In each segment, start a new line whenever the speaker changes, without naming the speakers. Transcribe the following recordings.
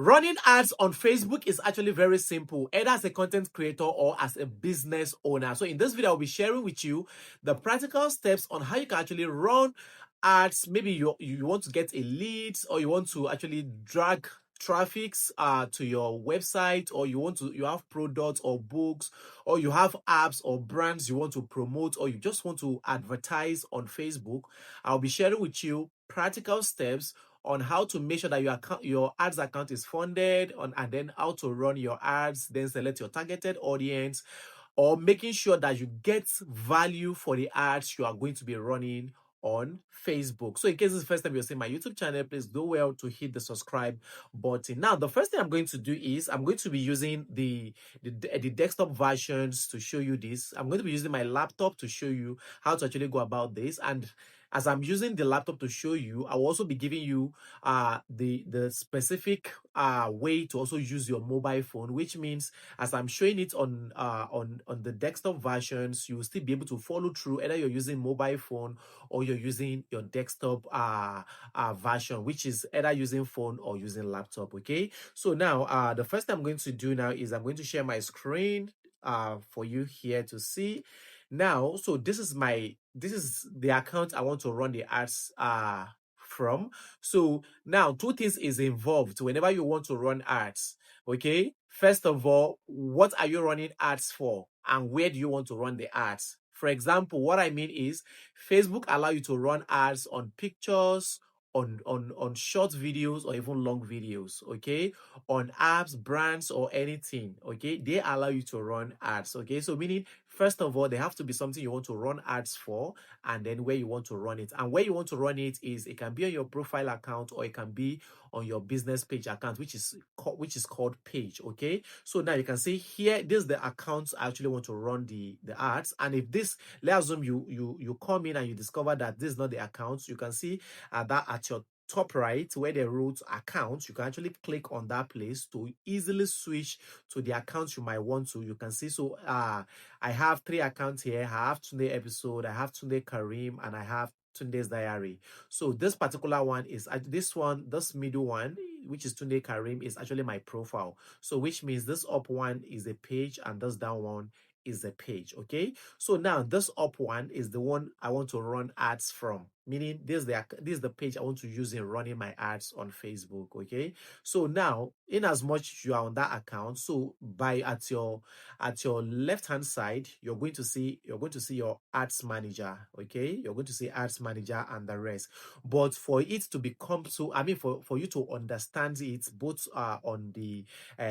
Running ads on Facebook is actually very simple, either as a content creator or as a business owner. So in this video, I'll be sharing with you the practical steps on how you can actually run ads. Maybe you want to get a lead, or you want to actually drag traffics to your website, or you have products or books, or you have apps or brands you want to promote, or you just want to advertise on Facebook. I'll be sharing with you practical steps on how to make sure that your ads account is funded, and then how to run your ads, then select your targeted audience, or making sure that you get value for the ads you are going to be running on Facebook. So in case this is the first time you're seeing my YouTube channel, please do well to hit the subscribe button. Now, the first thing I'm going to do is I'm going to be using the desktop versions to show you this. I'm going to be using my laptop to show you how to actually go about this. And as I'm using the laptop to show you, I will also be giving you the specific way to also use your mobile phone, which means as I'm showing it on the desktop versions, you will still be able to follow through, either you're using mobile phone or you're using your desktop version, which is either using phone or using laptop. Okay, so now the first thing I'm going to do now is I'm going to share my screen for you here to see. Now, so this is the account I want to run the ads from. So now two things is involved whenever you want to run ads. Okay, first of all, what are you running ads for, and where do you want to run the ads? For example, what I mean is Facebook allow you to run ads on pictures, on short videos, or even long videos. Okay, on apps, brands, or anything. Okay, they allow you to run ads. Okay, so meaning first of all, there have to be something you want to run ads for, and then where you want to run it. And where you want to run it is, it can be on your profile account, or it can be on your business page account, which is called page. Okay, so now you can see here, this is the account I actually want to run the ads. And if this, let's assume you come in and you discover that this is not the account, you can see that at your top right where they wrote account, you can actually click on that place to easily switch to the accounts you might want to. You can see, so I have 3 accounts here. I have Tunde episode, I have Tunde Karim, and I have Tunde's diary. So this particular one is this middle one, which is Tunde Karim, is actually my profile. So which means this up one is a page and this down one is a page. Okay, so now this up one is the one I want to run ads from, meaning this is the page I want to use in running my ads on Facebook. Okay, so now in as much you are on that account, so by at your left hand side, you're going to see your ads manager. Okay, you're going to see ads manager and the rest. But for it to become, so I mean, for you to understand it both on the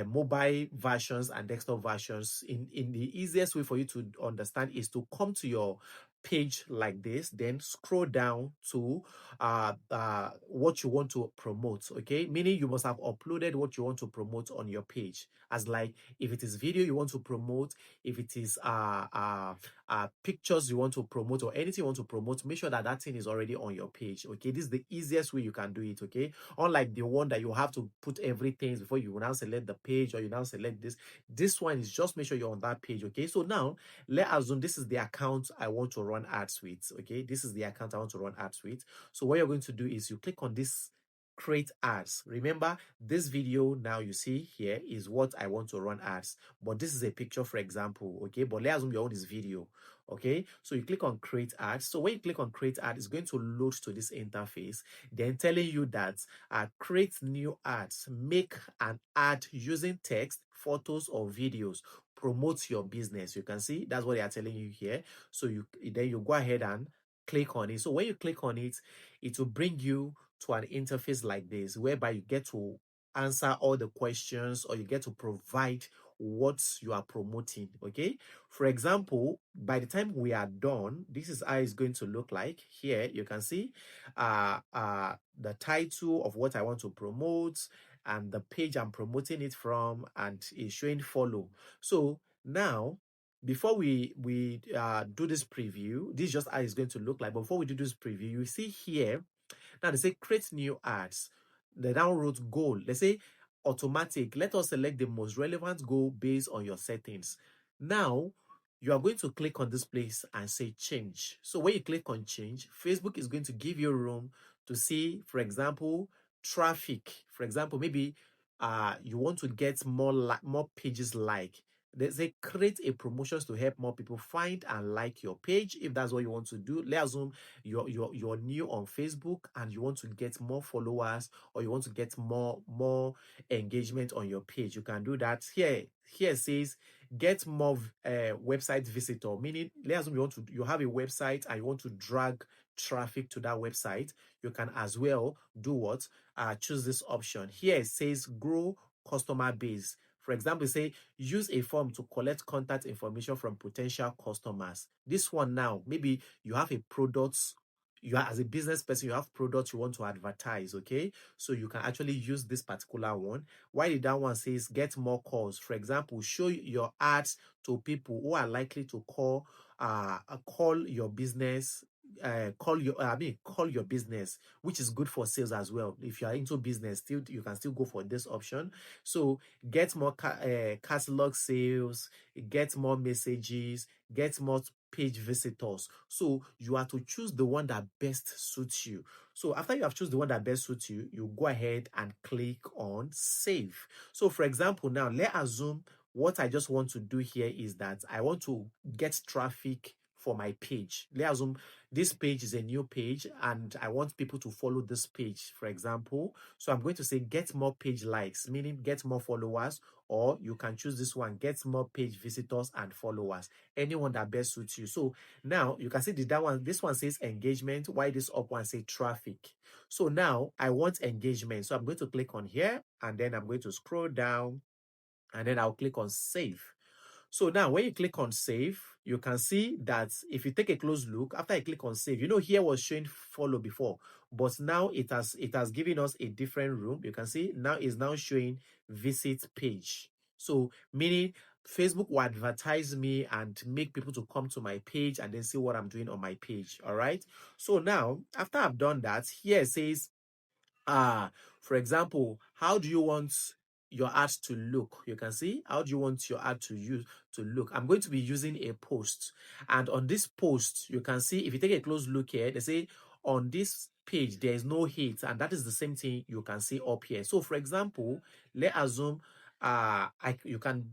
mobile versions and desktop versions, in the easiest way for you to understand is to come to your page like this, then scroll down to what you want to promote. Okay, meaning you must have uploaded what you want to promote on your page, as like if it is video you want to promote, if it is pictures you want to promote, or anything you want to promote, make sure that that thing is already on your page. Okay, this is the easiest way you can do it. Okay, unlike the one that you have to put everything before you now select the page, or you now select this one is just make sure you're on that page. Okay, so now let's assume this is the account I want to run ads with. Okay, this is the account I want to run ads with. So what you're going to do is you click on this create ads. Remember, this video now you see here is what I want to run ads, but this is a picture, for example. Okay, but let's assume your own is video. Okay, so you click on create ads. So when you click on create ad, it's going to load to this interface, then telling you that create new ads, make an ad using text, photos, or videos, promote your business. You can see that's what they are telling you here. So then you go ahead and click on it. So when you click on it, it will bring you to an interface like this, whereby you get to answer all the questions, or you get to provide what you are promoting. Okay, for example, by the time we are done, this is how it's going to look like. Here you can see the title of what I want to promote and the page I'm promoting it from, and it's showing follow. So now, before we do this preview, this is just how it's going to look like. But before we do this preview, you see here, now they say create new ads. The download goal, they say automatic. Let us select the most relevant goal based on your settings. Now, you are going to click on this place and say change. So when you click on change, Facebook is going to give you room to see, for example, traffic. For example, maybe you want to get more pages like. They say create a promotions to help more people find and like your page. If that's what you want to do, let's assume you're new on Facebook and you want to get more followers, or you want to get more engagement on your page. You can do that. Here it says get more website visitor, meaning let's assume you have a website and you want to drag traffic to that website. You can as well do what? Choose this option. Here it says grow customer base. For example, say use a form to collect contact information from potential customers. This one now, maybe you have a product, you are as a business person, you have products you want to advertise, okay? So you can actually use this particular one. While the down one says get more calls. For example, show your ads to people who are likely to call your business, call your business, which is good for sales as well. If you are into business, still you can still go for this option. So get more catalog sales, get more messages, get more page visitors. So you are to choose the one that best suits you. So after you have chosen the one that best suits you, you go ahead and click on save. So for example, now let's assume what I just want to do here is that I want to get traffic for my page. Let's assume this page is a new page and I want people to follow this page, for example. So I'm going to say get more page likes, meaning get more followers, or you can choose this one, get more page visitors and followers, anyone that best suits you. So now you can see this one says engagement, while this up one say traffic. So now I want engagement. So I'm going to click on here and then I'm going to scroll down and then I'll click on save. So now when you click on save, you can see that if you take a close look, after I click on save, here was showing follow before, but now it has given us a different room. You can see now it's now showing visit page. So meaning Facebook will advertise me and make people to come to my page and then see what I'm doing on my page. All right. So now after I've done that, here it says for example, how do you want your ad to look? You can see how do you want your ad to look. I'm going to be using a post, and on this post you can see, if you take a close look here, they say on this page there is no hate, and that is the same thing you can see up here. So for example, let's assume you can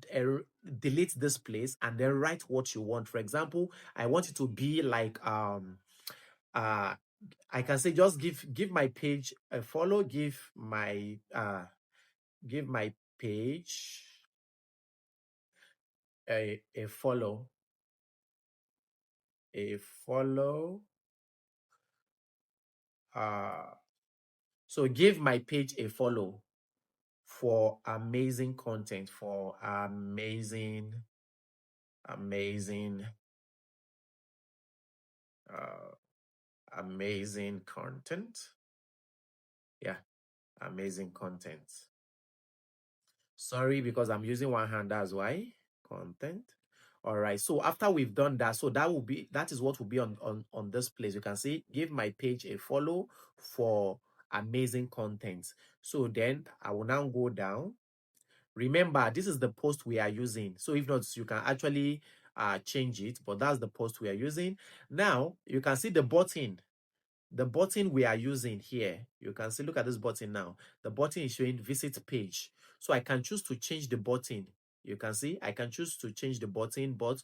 delete this place and then write what you want. For example, I want it to be like uh I can say just give my page a follow, give my page a follow, a follow. Uh so give my page a follow for amazing content, for amazing uh amazing content. Yeah, amazing content. Sorry, because I'm using one hand, that's why. Content. All right. So after we've done that, so that is what will be on this place. You can see give my page a follow for amazing content. So then I will now go down. Remember, this is the post we are using. So if not, you can actually change it, but that's the post we are using. Now you can see the button we are using here. You can see, look at this button now. The button is showing visit page. So I can choose to change the button. You can see I can choose to change the button, but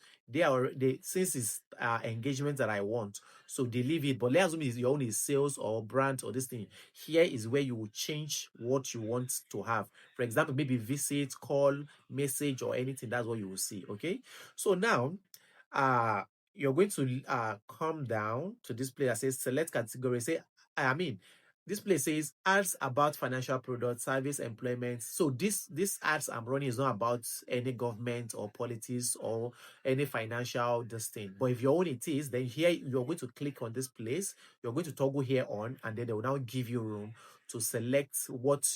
since it's engagement that I want, so they leave it. But let's assume your own is sales or brand or this thing. Here is where you will change what you want to have. For example, maybe visit, call, message, or anything. That's what you will see. Okay. So now uh you're going to come down to this place that says select category. This place says ads about financial products, service, employment. So this ads I'm running is not about any government or politics or any financial this thing. But if your own it is, then here you're going to click on this place. You're going to toggle here on, and then they will now give you room to select what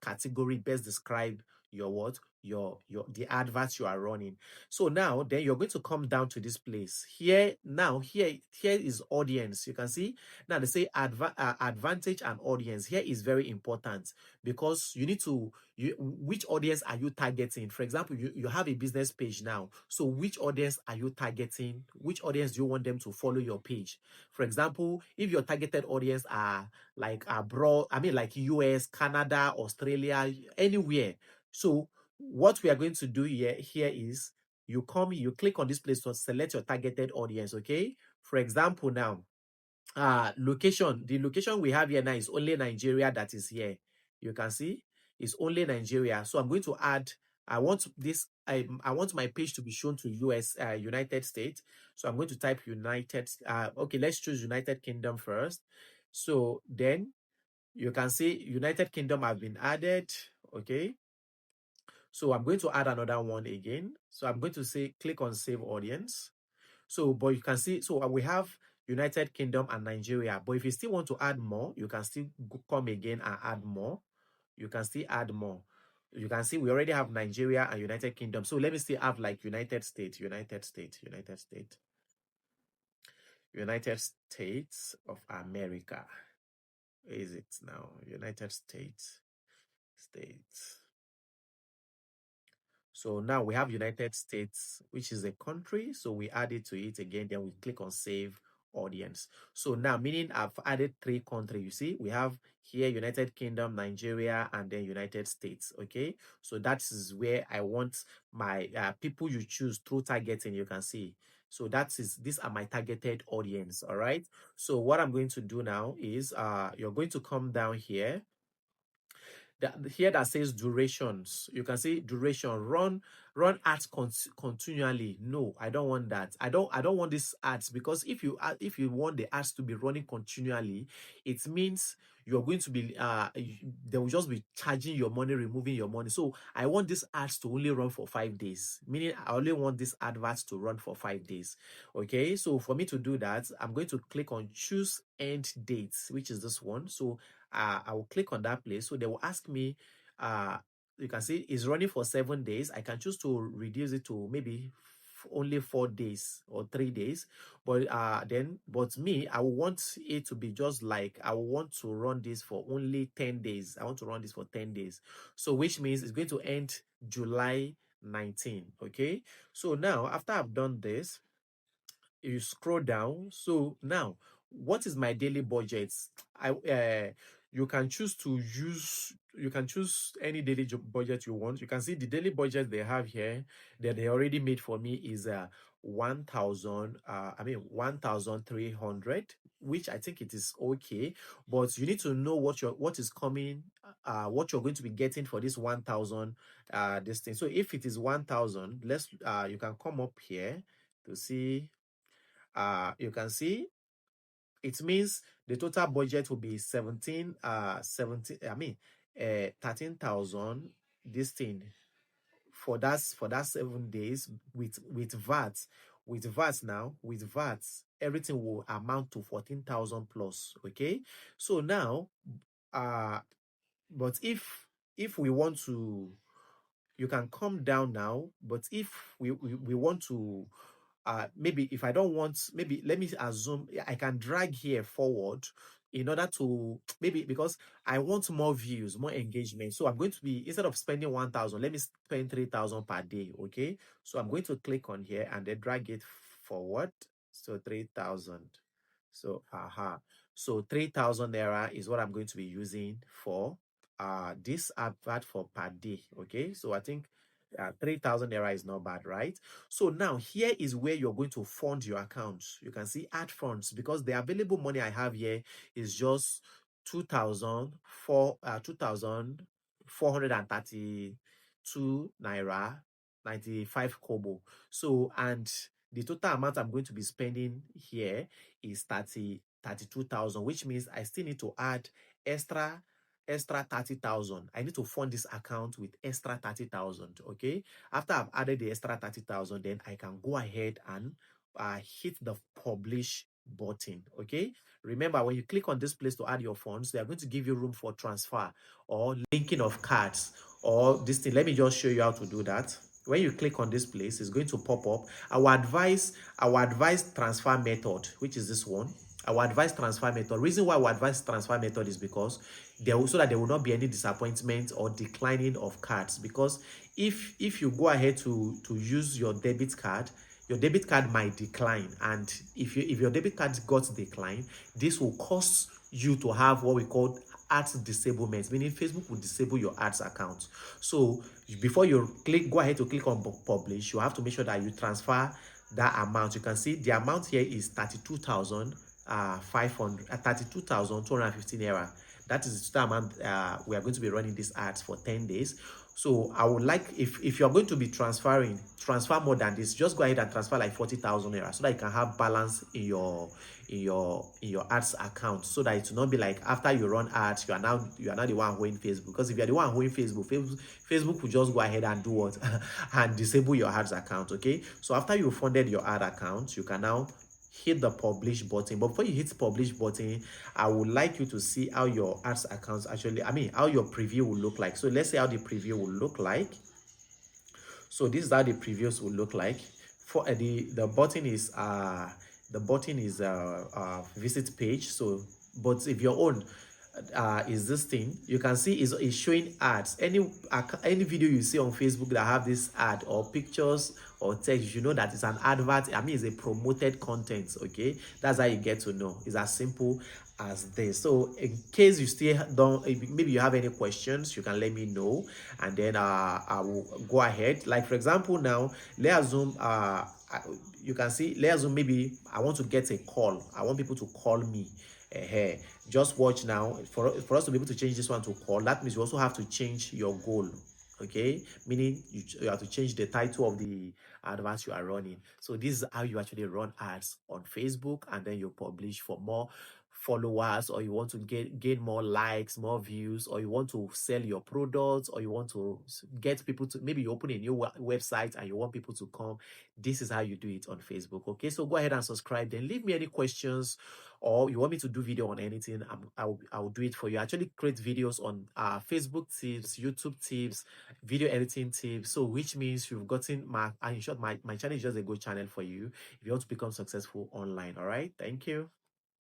category best describe your what, your the adverts you are running. So now then you're going to come down to this place here. Now here is audience. You can see now they say advantage and audience. Here is very important because you need to, which audience are you targeting? For example, you have a business page now. So which audience are you targeting? Which audience do you want them to follow your page? For example, if your targeted audience are like abroad, I mean like US, Canada, Australia, anywhere. So what we are going to do here is you click on this place to select your targeted audience. Okay. For example, now location, the location we have here now is only Nigeria that is here. You can see it's only Nigeria. So I'm going to add, I want this, I want my page to be shown to US, United States. So I'm going to type okay, let's choose United Kingdom first. So then you can see United Kingdom have been added. Okay. So I'm going to add another one again. So I'm going to say, click on save audience. So, but you can see, so we have United Kingdom and Nigeria. But if you still want to add more, you can still come again and add more. You can still add more. You can see we already have Nigeria and United Kingdom. So let me still have like United States, United States, United States, United States of America. Where is it now? United States, States. So now we have United States, which is a country. So we add it to it again. Then we click on save audience. So now, meaning I've added 3 countries. You see, we have here United Kingdom, Nigeria, and then United States. Okay. So that is where I want my people you choose through targeting. You can see. So these are my targeted audience. All right. So what I'm going to do now is you're going to come down here here that says durations. You can see duration, run ads continually. No, I don't want that. I don't want these ads, because if you want the ads to be running continually, it means you're going to be they will just be charging your money, removing your money. So I want these ads to only run for 5 days, meaning I only want these adverts to run for 5 days. Okay, so for me to do that, I'm going to click on choose end dates, which is this one. So I will click on that place. So they will ask me, you can see it's running for 7 days. I can choose to reduce it to maybe only 4 days or 3 days. But but me, I want it to be just like, I want to run this for only 10 days. I want to run this for 10 days. So which means it's going to end July 19. Okay. So now after I've done this, you scroll down. So now, what is my daily budget? You can choose to use, you can choose any daily budget you want. You can see the daily budget they have here that they already made for me is 1,300, which I think it is okay. But you need to know what is coming, what you're going to be getting for this 1,000 this thing. So if it is 1,000, let's you can come up here to see. You can see it means the total budget will be 13,000 this thing for that 7 days with VAT. With VAT everything will amount to 14,000 plus. Okay, so now but if we want to, you can come down now. But if we want to, maybe if I don't want, maybe let me assume I can drag here forward in order to, maybe because I want more views, more engagement. So I'm going to be, instead of spending 1,000, let me spend 3,000 per day. Okay, so I'm going to click on here and then drag it forward. So 3,000. So so 3,000 naira is what I'm going to be using for this advert for per day. Okay, so I think 3,000 naira is not bad, right? So now here is where you're going to fund your account. You can see add funds, because the available money I have here is just 2,432 naira 95 kobo. So, and the total amount I'm going to be spending here is 32,000, which means I still need to add extra 30,000. I need to fund this account with extra 30,000. Okay, after I've added the extra 30,000, then I can go ahead and hit the publish button. Okay, remember, when you click on this place to add your funds, they are going to give you room for transfer or linking of cards. or this thing. Let me just show you how to do that. When you click on this place, it's going to pop up our advice transfer method, which is this one. Our advice transfer method. Reason why our advice transfer method is because so that there will not be any disappointment or declining of cards. Because if you go ahead to use your debit card might decline, and if your debit card got declined, this will cause you to have what we call ads disablement, meaning Facebook will disable your ads account. So before you go ahead to click on publish, you have to make sure that you transfer that amount. You can see the amount here is 32,500 32,215 naira. That is the amount we are going to be running these ads for 10 days. So I would like, if you're going to be transfer more than this, just go ahead and transfer like 40,000 naira, so that you can have balance in your ads account, so that it will not be like after you run ads, you are now the one who in Facebook. Because if you're the one who in Facebook will just go ahead and do what and disable your ads account. Okay, so after you funded your ad account, you can now hit the publish button. But before you hit publish button, I would like you to see how your ads accounts actually, how your preview will look like. So let's see how the preview will look like. So this is how the previews will look like. For the button is visit page. So but if your own is this thing, you can see is showing ads. Any video you see on Facebook that have this ad or pictures or text, you know that it's an advert. It's a promoted content. Okay, that's how you get to know. It's as simple as this. So in case you still don't, maybe you have any questions, you can let me know, and then I will go ahead. Like for example, now let's assume you can see, let's assume maybe I want to get a call. I want people to call me. Just watch now. For us to be able to change this one to call, that means you also have to change your goal. Okay, meaning you have to change the title of the advert you are running. So this is how you actually run ads on Facebook, and then you publish for more followers, or you want to gain more likes, more views, or you want to sell your products, or you want to get people to, maybe you open a new website and you want people to come. This is how you do it on Facebook. Okay, so go ahead and subscribe, then leave me any questions, or you want me to do video on anything, I'll do it for you. I actually create videos on Facebook tips, YouTube tips, video editing tips. So which means you've gotten in short, my channel is just a good channel for you if you want to become successful online. All right, thank you.